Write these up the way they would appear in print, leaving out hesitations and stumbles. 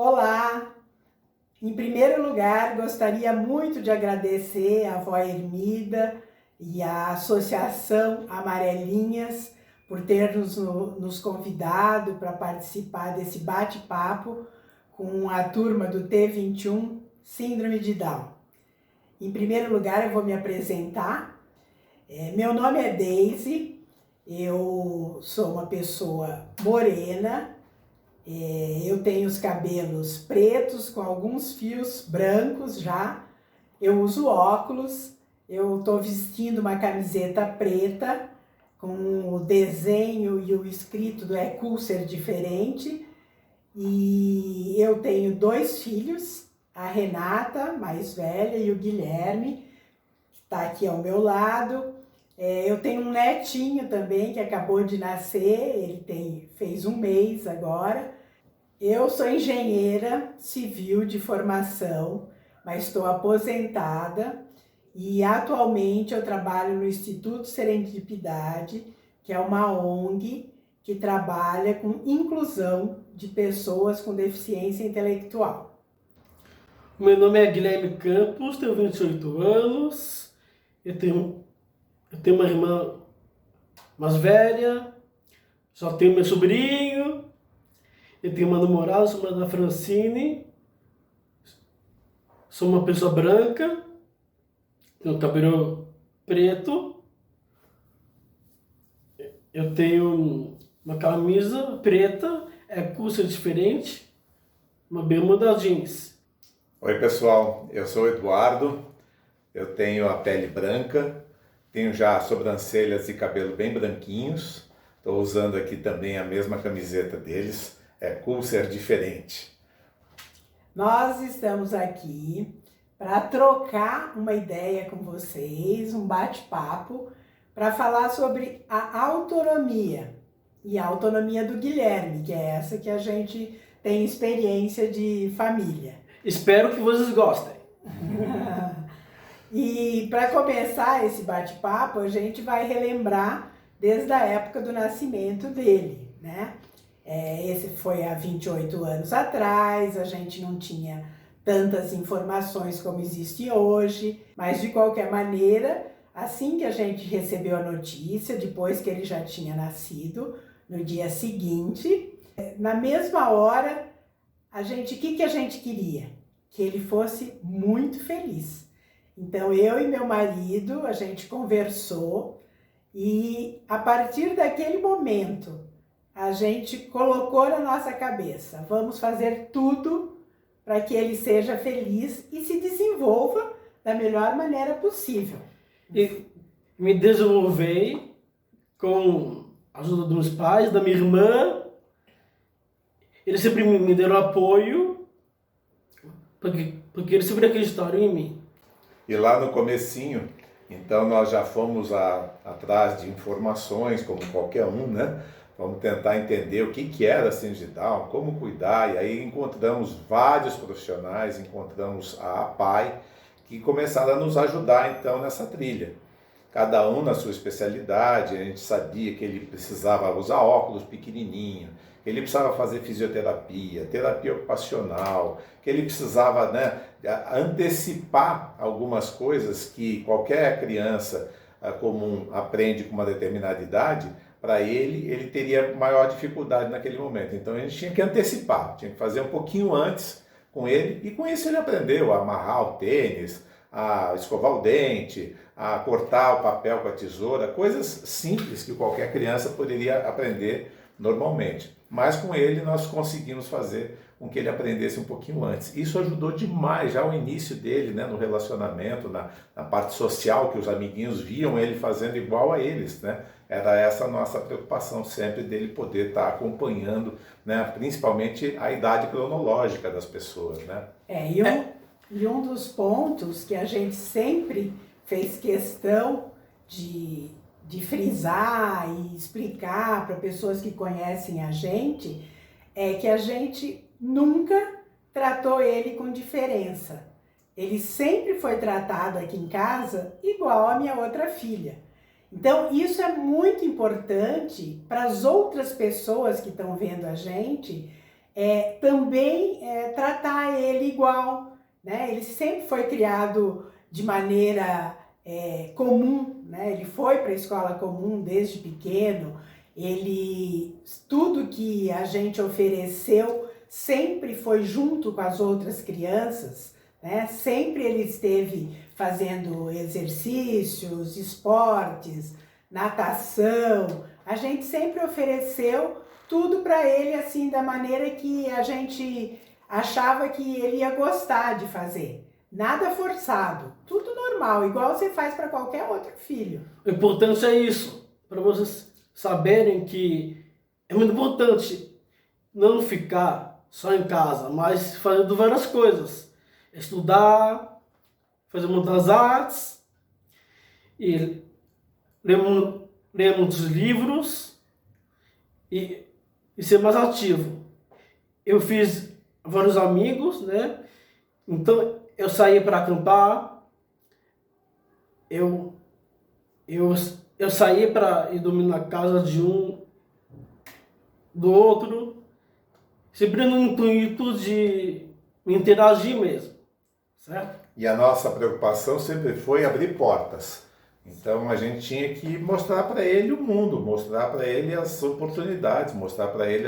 Olá! Em primeiro lugar, gostaria muito de agradecer a Vó Ermida e a Associação Amarelinhas por ter nos convidado para participar desse bate-papo com a turma do T21 Síndrome de Down. Em primeiro lugar, eu vou me apresentar. Meu nome é Deise, eu sou uma pessoa morena. Eu tenho os cabelos pretos com alguns fios brancos já. Eu uso óculos. Eu estou vestindo uma camiseta preta com o desenho e o escrito do É Cool Ser Diferente. E eu tenho 2 filhos, a Renata, mais velha, e o Guilherme, que está aqui ao meu lado. Eu tenho um netinho também que acabou de nascer, ele fez 1 mês agora. Eu sou engenheira civil de formação, mas estou aposentada e atualmente eu trabalho no Instituto Serendipidade, que é uma ONG que trabalha com inclusão de pessoas com deficiência intelectual. Meu nome é Guilherme Campos, tenho 28 anos, eu tenho uma irmã mais velha, só tenho meu sobrinho, eu tenho uma namorada, chamada Francine, sou uma pessoa branca, tenho cabelo preto, eu tenho uma camisa preta, é Cool Ser Diferente, uma bermuda jeans. Oi pessoal, eu sou o Eduardo, eu tenho a pele branca, tenho já sobrancelhas e cabelo bem branquinhos, estou usando aqui também a mesma camiseta deles, É Cool Ser Diferente. Nós estamos aqui para trocar uma ideia com vocês, um bate-papo, para falar sobre a autonomia e a autonomia do Guilherme, que é essa que a gente tem experiência de família. Espero que vocês gostem. E para começar esse bate-papo, a gente vai relembrar desde a época do nascimento dele, né? Esse foi há 28 anos atrás, a gente não tinha tantas informações como existe hoje, mas de qualquer maneira, assim que a gente recebeu a notícia, depois que ele já tinha nascido, no dia seguinte, na mesma hora, o que a gente queria? Que ele fosse muito feliz. Então eu e meu marido, a gente conversou e a partir daquele momento, a gente colocou na nossa cabeça, vamos fazer tudo para que ele seja feliz e se desenvolva da melhor maneira possível. E me desenvolvi com a ajuda dos meus pais, da minha irmã. Eles sempre me deram apoio, porque eles sempre acreditaram em mim. E lá no comecinho, então nós já fomos atrás de informações, como qualquer um, né? Vamos tentar entender o que era a síndrome de Down, como cuidar, e aí encontramos vários profissionais, encontramos a APAI, que começaram a nos ajudar então nessa trilha. Cada um na sua especialidade, a gente sabia que ele precisava usar óculos pequenininho, que ele precisava fazer fisioterapia, terapia ocupacional, que ele precisava, né, antecipar algumas coisas que qualquer criança comum aprende com uma determinada idade. Para ele teria maior dificuldade naquele momento. Então a gente tinha que antecipar, tinha que fazer um pouquinho antes com ele, e com isso ele aprendeu a amarrar o tênis, a escovar o dente, a cortar o papel com a tesoura, coisas simples que qualquer criança poderia aprender normalmente. Mas com ele nós conseguimos fazer com que ele aprendesse um pouquinho antes. Isso ajudou demais já o início dele, né, no relacionamento, na parte social, que os amiguinhos viam ele fazendo igual a eles, né? Era essa a nossa preocupação sempre, dele poder estar acompanhando, né, principalmente a idade cronológica das pessoas, né? E um dos pontos que a gente sempre fez questão de frisar e explicar para pessoas que conhecem a gente é que a gente nunca tratou ele com diferença. Ele sempre foi tratado aqui em casa igual a minha outra filha. Então, isso é muito importante para as outras pessoas que estão vendo a gente, também tratar ele igual, né? Ele sempre foi criado de maneira comum, né? Ele foi para a escola comum desde pequeno, tudo que a gente ofereceu sempre foi junto com as outras crianças, né? Sempre ele esteve fazendo exercícios, esportes, natação. A gente sempre ofereceu tudo para ele assim da maneira que a gente achava que ele ia gostar de fazer. Nada forçado, tudo normal, igual você faz para qualquer outro filho. O importante é isso, para vocês saberem que é muito importante não ficar só em casa, mas fazendo várias coisas. Estudar, fazer muitas artes, e ler muitos livros e ser mais ativo. Eu fiz vários amigos, né? Então eu saí para acampar, eu saí para ir dormir na casa de um, do outro, sempre no intuito de me interagir mesmo, certo? E a nossa preocupação sempre foi abrir portas. Então a gente tinha que mostrar para ele o mundo, mostrar para ele as oportunidades, mostrar para ele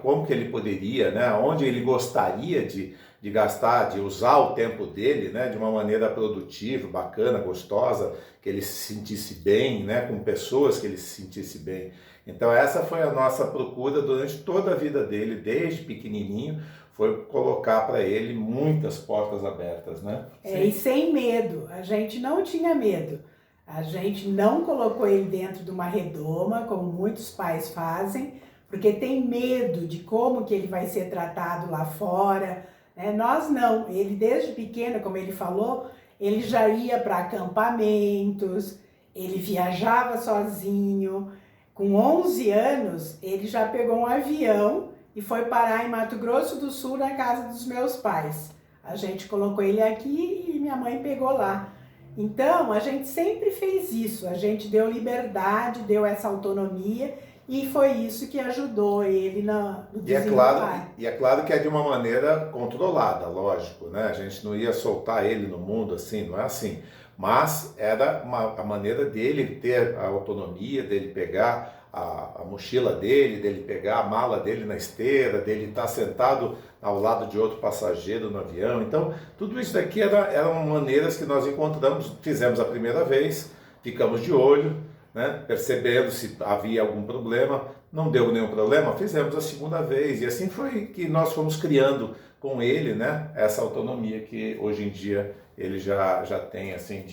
como que ele poderia, né, onde ele gostaria de gastar, de usar o tempo dele, né, de uma maneira produtiva, bacana, gostosa, que ele se sentisse bem, né, com pessoas que ele se sentisse bem. Então essa foi a nossa procura durante toda a vida dele, desde pequenininho, foi colocar para ele muitas portas abertas, né? E sem medo, a gente não tinha medo. A gente não colocou ele dentro de uma redoma, como muitos pais fazem, porque tem medo de como que ele vai ser tratado lá fora, né? Nós não, ele desde pequeno, como ele falou, ele já ia para acampamentos, ele viajava sozinho. Com 11 anos, ele já pegou um avião e foi parar em Mato Grosso do Sul, na casa dos meus pais. A gente colocou ele aqui e minha mãe pegou lá. Então, a gente sempre fez isso, a gente deu liberdade, deu essa autonomia e foi isso que ajudou ele no desenrolar. E é claro que é de uma maneira controlada, lógico, né? A gente não ia soltar ele no mundo assim, não é assim. Mas era a maneira dele ter a autonomia, dele pegar a mochila dele pegar a mala dele na esteira, dele estar sentado ao lado de outro passageiro no avião. Então, tudo isso daqui eram maneiras que nós encontramos, fizemos a primeira vez, ficamos de olho, né, percebendo se havia algum problema, não deu nenhum problema, fizemos a segunda vez, e assim foi que nós fomos criando com ele, né, essa autonomia que hoje em dia ele já tem, assim,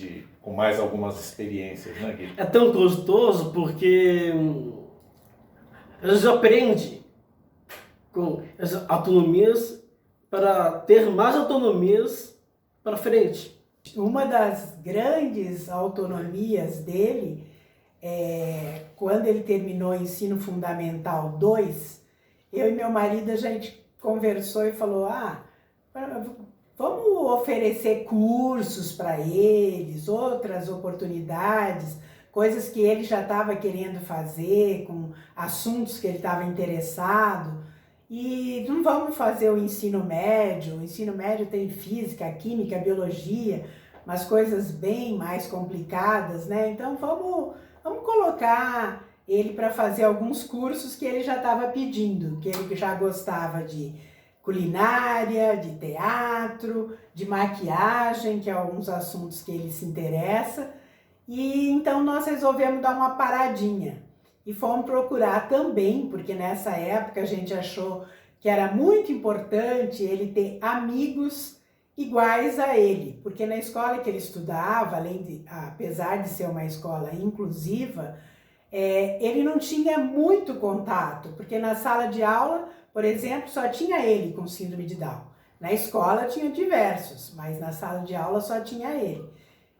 com mais algumas experiências, né, Gui? É tão gostoso porque a gente aprende com essas autonomias para ter mais autonomias para frente. Uma das grandes autonomias dele quando ele terminou o ensino fundamental 2, eu e meu marido, a gente conversou e falou, vamos oferecer cursos para eles, outras oportunidades, coisas que ele já estava querendo fazer, com assuntos que ele estava interessado. E não vamos fazer o ensino médio tem física, química, biologia, umas coisas bem mais complicadas, né? Então vamos colocar ele para fazer alguns cursos que ele já estava pedindo, que ele já gostava de culinária, de teatro, de maquiagem, que é alguns assuntos que ele se interessa. E então nós resolvemos dar uma paradinha e fomos procurar também, porque nessa época a gente achou que era muito importante ele ter amigos iguais a ele, porque na escola que ele estudava, apesar de ser uma escola inclusiva, ele não tinha muito contato, porque na sala de aula, por exemplo, só tinha ele com síndrome de Down. Na escola tinha diversos, mas na sala de aula só tinha ele.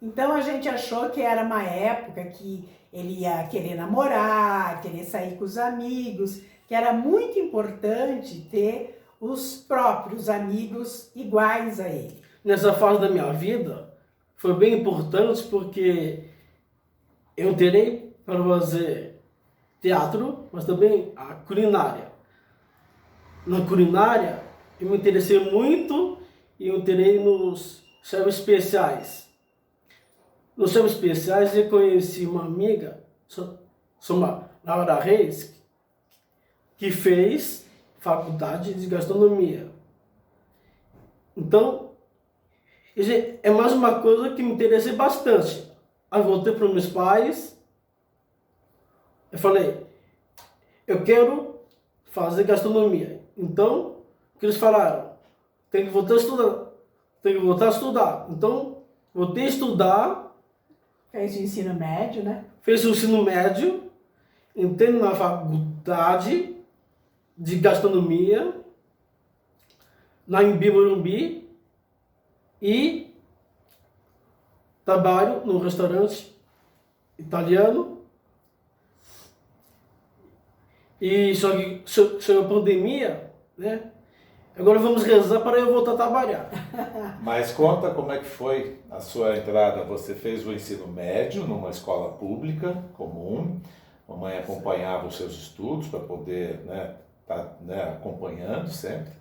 Então a gente achou que era uma época que ele ia querer namorar, querer sair com os amigos, que era muito importante ter os próprios amigos iguais a ele. Nessa fase da minha vida, foi bem importante porque eu terei para fazer teatro, mas também a culinária. na culinária, eu me interessei muito e eu entrei nos chefes especiais. Nos chefes especiais eu conheci uma amiga, chamada Laura Reis, que fez faculdade de gastronomia. Então, é mais uma coisa que me interessei bastante. Aí voltei para os meus pais, eu falei, eu quero fazer gastronomia. Então, o que eles falaram? Tem que voltar a estudar. Tem que voltar a estudar. Então, voltei a estudar. Fez o ensino médio, né? Fez o ensino médio, entrei na faculdade de gastronomia, na Anhembi Morumbi, e trabalho num restaurante italiano. E só que chegou a pandemia, né? Agora vamos rezar para eu voltar a trabalhar. Mas conta como é que foi a sua entrada. Você fez o ensino médio numa escola pública comum, mamãe acompanhava os seus estudos para poder, né, estar, né, acompanhando sempre.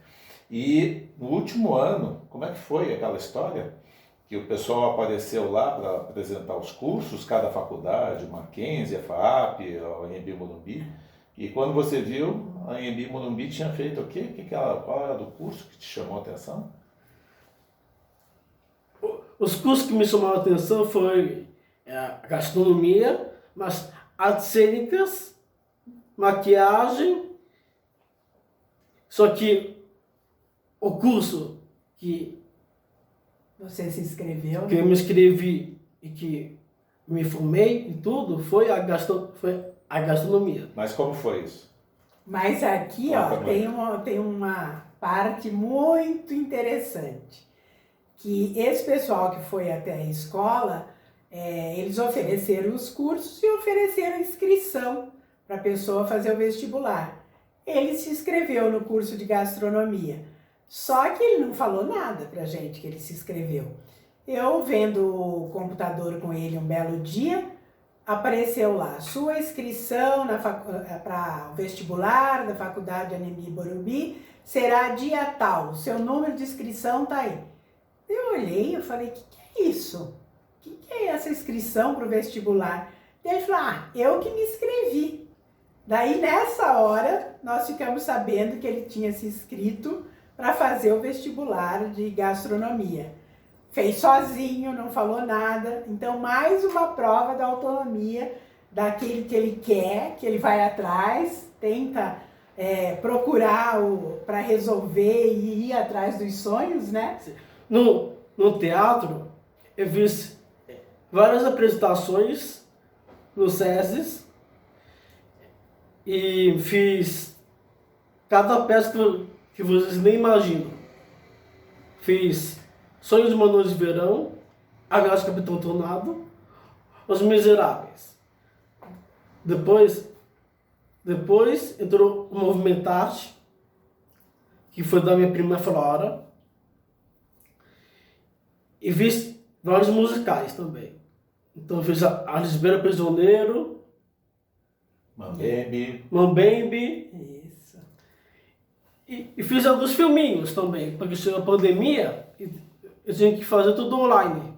E no último ano, como é que foi aquela história? Que o pessoal apareceu lá para apresentar os cursos, cada faculdade, Mackenzie, a FAAP, a Anhembi Morumbi. E quando você viu, a Anhembi Morumbi tinha feito o quê? Qual era do curso que te chamou a atenção? Os cursos que me chamaram a atenção foi a gastronomia, mas artes cênicas, maquiagem. Só que o curso que Você se inscreveu? eu me inscrevi e que me formei e tudo foi a gastronomia. Mas como foi isso? Mas aqui, ó, tem uma parte muito interessante. Que esse pessoal que foi até a escola, eles ofereceram os cursos e ofereceram inscrição para a pessoa fazer o vestibular. Ele se inscreveu no curso de gastronomia, só que ele não falou nada para a gente que ele se inscreveu. Eu vendo o computador com ele um belo dia, apareceu lá, sua inscrição para o vestibular da Faculdade Anhembi Morumbi será dia tal, seu número de inscrição está aí. Eu olhei e falei, o que é isso? O que é essa inscrição para o vestibular? E ele falou, eu que me inscrevi. Daí, nessa hora, nós ficamos sabendo que ele tinha se inscrito para fazer o vestibular de gastronomia. Fez sozinho, não falou nada. Então, mais uma prova da autonomia, daquele que ele quer, que ele vai atrás, tenta procurar para resolver e ir atrás dos sonhos, né? No teatro, eu fiz várias apresentações no SESI e fiz cada peça que vocês nem imaginam. Fiz Sonhos de uma Noite de Verão, A Graça do Capitão Tornado, Os Miseráveis. Depois entrou o Movimentarte, que foi da minha prima Flora. E fiz vários musicais também. Então eu fiz a Lisbeira Prisioneiro, Mambembe. Isso. E fiz alguns filminhos também, porque chegou a pandemia e eu tinha que fazer tudo online.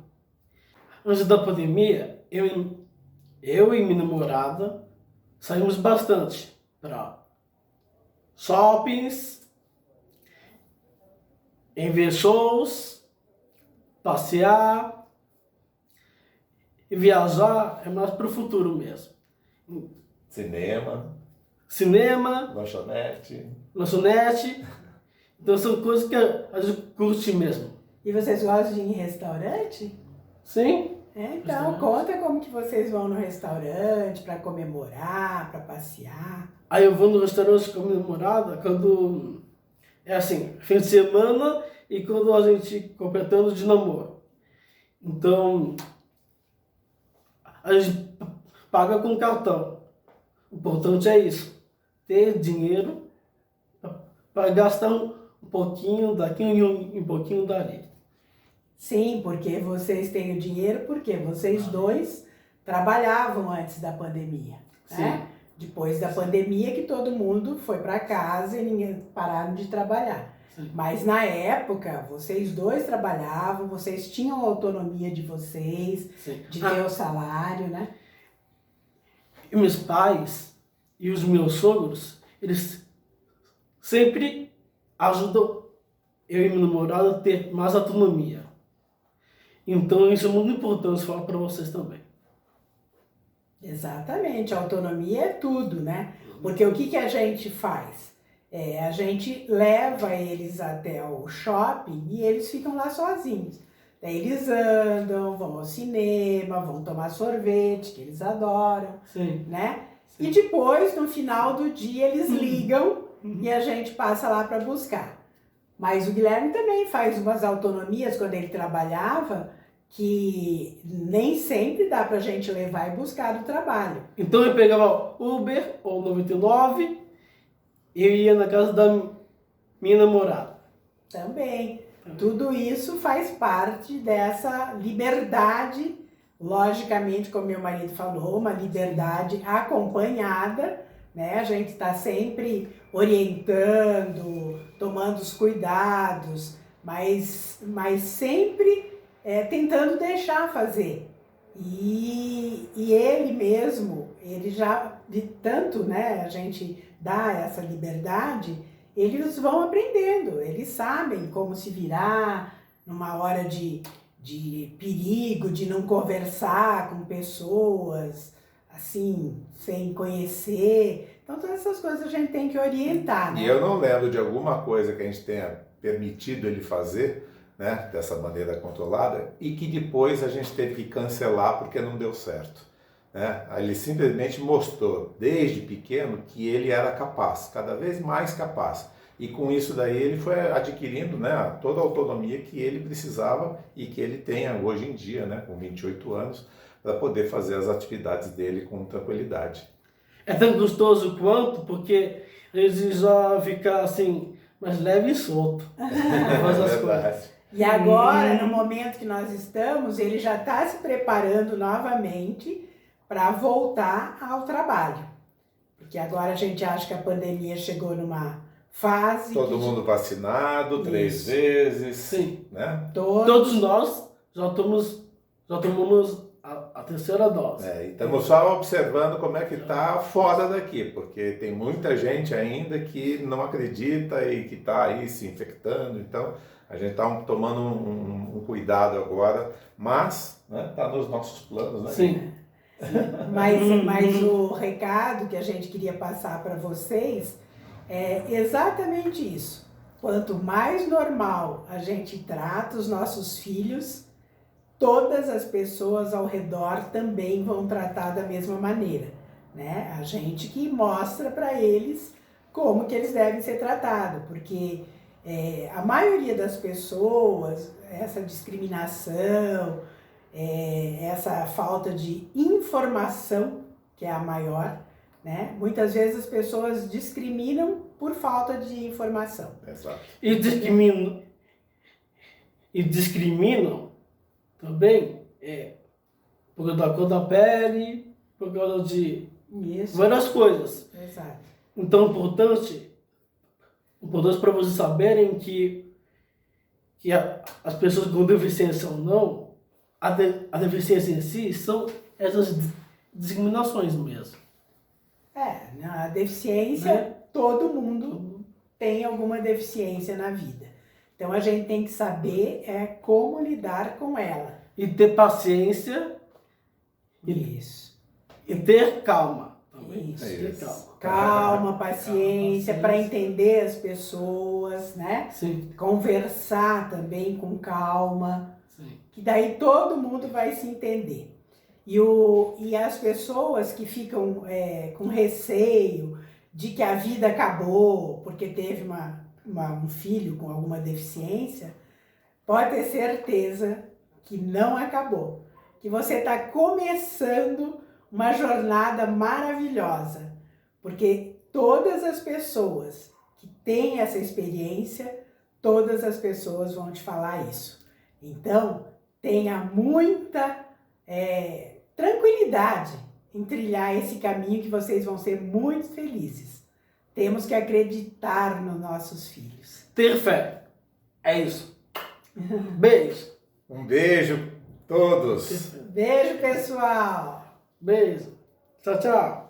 Antes da pandemia, eu e minha namorada saímos bastante para shoppings, em ver shows, passear e viajar é mais para o futuro mesmo. Cinema, lanchonete. Então são coisas que a gente curte mesmo. E vocês gostam de ir em restaurante? Sim. Então, conta como que vocês vão no restaurante para comemorar, para passear. Aí eu vou no restaurante com a minha namorada quando é assim, fim de semana e quando a gente completando de namoro. Então, a gente paga com cartão. O importante é isso, ter dinheiro para gastar um pouquinho daqui e um pouquinho dali. Sim, porque vocês têm o dinheiro, porque vocês dois trabalhavam antes da pandemia, né? Depois da pandemia que todo mundo foi para casa e ninguém pararam de trabalhar. Sim. Mas na época, vocês dois trabalhavam, vocês tinham a autonomia de vocês, Sim. de ter o salário, né? E meus pais e os meus sogros, eles sempre ajudam eu e meu namorado a ter mais autonomia. Então isso é muito importante falar para vocês também. Exatamente, a autonomia é tudo, né? Porque o que a gente faz? A gente leva eles até o shopping e eles ficam lá sozinhos. Daí eles andam, vão ao cinema, vão tomar sorvete, que eles adoram, Sim. né? Sim. E depois, no final do dia, eles ligam e a gente passa lá para buscar. Mas o Guilherme também faz umas autonomias quando ele trabalhava, que nem sempre dá pra gente levar e buscar do trabalho. Então eu pegava Uber ou 99 e eu ia na casa da minha namorada. Também. Tudo isso faz parte dessa liberdade, logicamente, como meu marido falou, uma liberdade acompanhada, né? A gente está sempre orientando, tomando os cuidados, mas sempre tentando deixar fazer. E ele mesmo, ele já, de tanto, né, a gente dá essa liberdade, eles vão aprendendo, eles sabem como se virar numa hora de perigo, de não conversar com pessoas, assim, sem conhecer. Então, todas essas coisas a gente tem que orientar, né? E eu não lembro de alguma coisa que a gente tenha permitido ele fazer, né, dessa maneira controlada, e que depois a gente teve que cancelar porque não deu certo. Né? Ele simplesmente mostrou, desde pequeno, que ele era capaz, cada vez mais capaz. E com isso daí ele foi adquirindo, né, toda a autonomia que ele precisava e que ele tem hoje em dia, né, com 28 anos, para poder fazer as atividades dele com tranquilidade. É tão gostoso quanto, porque eles já ficam assim, mais leve e solto. Faz as coisas. E agora, no momento que nós estamos, ele já está se preparando novamente para voltar ao trabalho. Porque agora a gente acha que a pandemia chegou numa fase... Todo mundo vacinado, 3 vezes. Sim. Né? Todos nós já tomamos a terceira dose. E estamos só observando como é que está fora daqui, porque tem muita gente ainda que não acredita e que está aí se infectando. Então, a gente está tomando um cuidado agora, mas está nos nossos planos, né? Sim. Mas o recado que a gente queria passar para vocês é exatamente isso. Quanto mais normal a gente trata os nossos filhos, todas as pessoas ao redor também vão tratar da mesma maneira, né? A gente que mostra para eles como que eles devem ser tratados, porque a maioria das pessoas, essa discriminação, essa falta de informação, que é a maior, né? Muitas vezes as pessoas discriminam por falta de informação. Exato. E discriminam também por causa da cor da pele, por causa de várias coisas. Exato. Então é importante para vocês saberem que as pessoas com deficiência ou não, a deficiência em si são essas discriminações mesmo. A deficiência, né? Todo mundo tem alguma deficiência na vida. Então a gente tem que saber como lidar com ela. E ter paciência. Isso. E ter calma também. Isso. Ter calma. Calma, paciência, para entender as pessoas, né? Sim. Conversar também com calma. Sim. Que daí todo mundo vai se entender. E as pessoas que ficam com receio de que a vida acabou porque teve um filho com alguma deficiência, pode ter certeza que não acabou. Que você está começando uma jornada maravilhosa. Porque todas as pessoas que têm essa experiência, todas as pessoas vão te falar isso. Então, tenha muita tranquilidade em trilhar esse caminho que vocês vão ser muito felizes. Temos que acreditar nos nossos filhos. Ter fé. É isso. Beijo. Um beijo a todos. Beijo, pessoal! Beijo. Tchau, tchau.